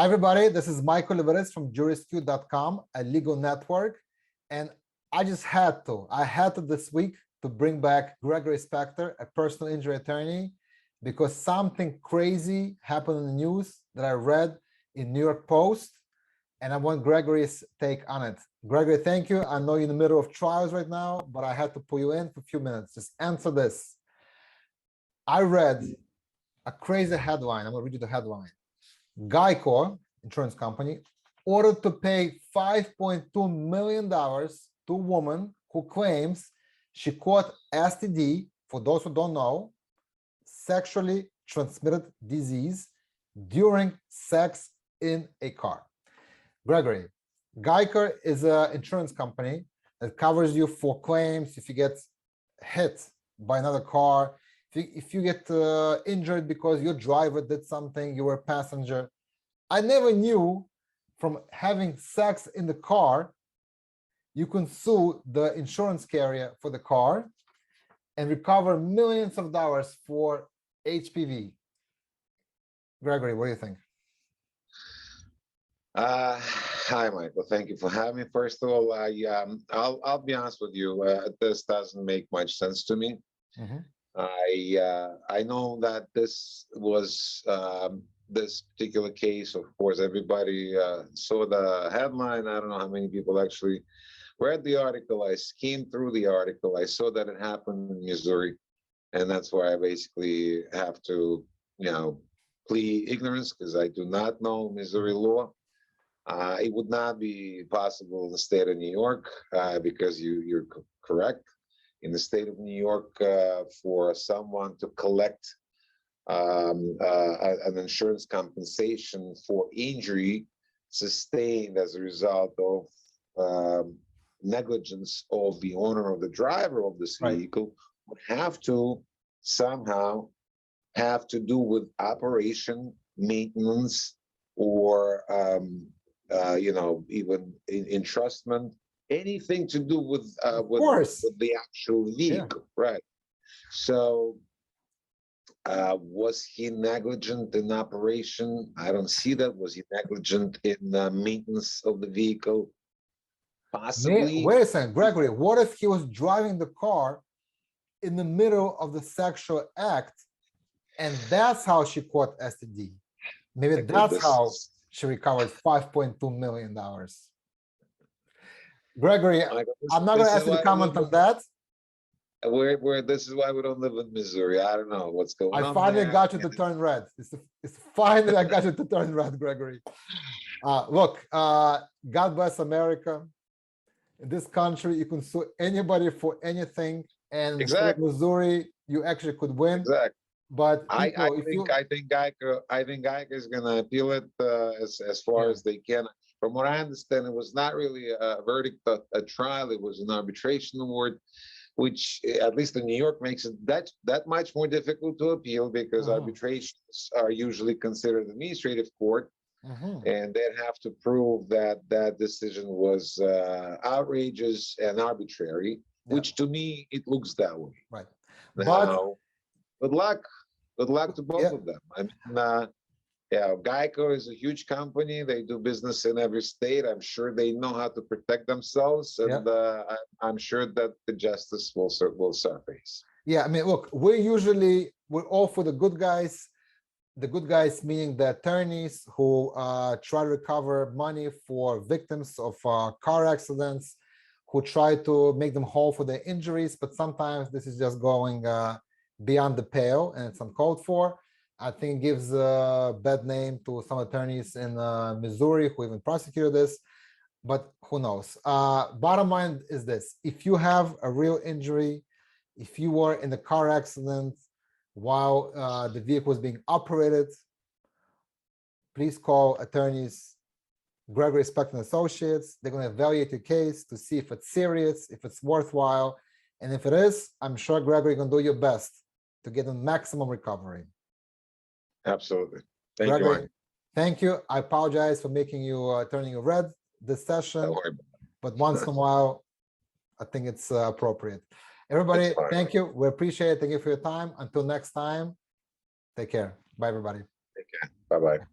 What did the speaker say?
everybody, this is Michael Liveris from jurisq.com, a legal network. And I had to this week to bring back Gregory Spektor, a personal injury attorney, because something crazy happened in the news that I read in New York Post, and I want Gregory's take on it. Gregory, thank you. I know you're in the middle of trials right now, but I had to pull you in for a few minutes. Just answer this. I read a crazy headline. I'm going to read you the headline. Geico, insurance company, ordered to pay $5.2 million to a woman who claims she caught STD, for those who don't know, sexually transmitted disease, during sex in a car. Gregory, Geico is an insurance company that covers you for claims if you get hit by another car, if you get injured because your driver did something, you were a passenger. I never knew from having sex in the car, you can sue the insurance carrier for the car and recover millions of dollars for HPV. Gregory, what do you think? Hi, Michael. Thank you for having me. First of all, I'll be honest with you. This doesn't make much sense to me. Mm-hmm. I know that this was this particular case. Of course, everybody saw the headline. I don't know how many people actually read the article. I skimmed through the article. I saw that it happened in Missouri, and that's why I basically have to, plead ignorance because I do not know Missouri law. It would not be possible in the state of New York because you're correct. In the state of New York, for someone to collect an insurance compensation for injury sustained as a result of negligence of the owner or the driver of this vehicle, would have to somehow have to do with operation, maintenance, or even entrustment, anything to do with the actual vehicle, right? So was he negligent in operation? I don't see that. Was he negligent in maintenance of the vehicle? Possibly. Wait a second, Gregory, what if he was driving the car in the middle of the sexual act and that's how she caught STD? Maybe that's how she recovered $5.2 million. Gregory, I'm not going to ask you to comment on that. This is why we don't live in Missouri. I don't know what's going on. I finally got you to turn red. It's finally I got you to turn red, Gregory. Look, God bless America. In this country, you can sue anybody for anything, and in Missouri, you actually could win. Exactly. But I think Geico is going to appeal it as far as they can. From what I understand, it was not really a verdict, a trial. It was an arbitration award, which at least in New York makes it that much more difficult to appeal because arbitrations are usually considered administrative court, and they'd have to prove that that decision was outrageous and arbitrary, which to me it looks that way. Right. Now, good luck to both of them. I mean, Geico is a huge company. They do business in every state. I'm sure they know how to protect themselves, and I'm sure that the justice will surface. Yeah, I mean, look, we're all for the good guys. The good guys meaning the attorneys who try to recover money for victims of car accidents, who try to make them whole for their injuries, but sometimes this is just going beyond the pale and it's uncalled for. I think it gives a bad name to some attorneys in Missouri who even prosecuted this, but who knows? Bottom line is this: if you have a real injury, if you were in a car accident while the vehicle was being operated, please call attorneys Gregory Spektor and Associates. They're going to evaluate your case to see if it's serious, if it's worthwhile, and if it is, I'm sure Gregory can do your best to get a maximum recovery. Absolutely. Thank you, Mike. Thank you. I apologize for making you turning you red this session, but once in a while, I think it's appropriate. Everybody, thank you. We appreciate it. Thank you for your time. Until next time, take care. Bye, everybody. Take care. Bye-bye.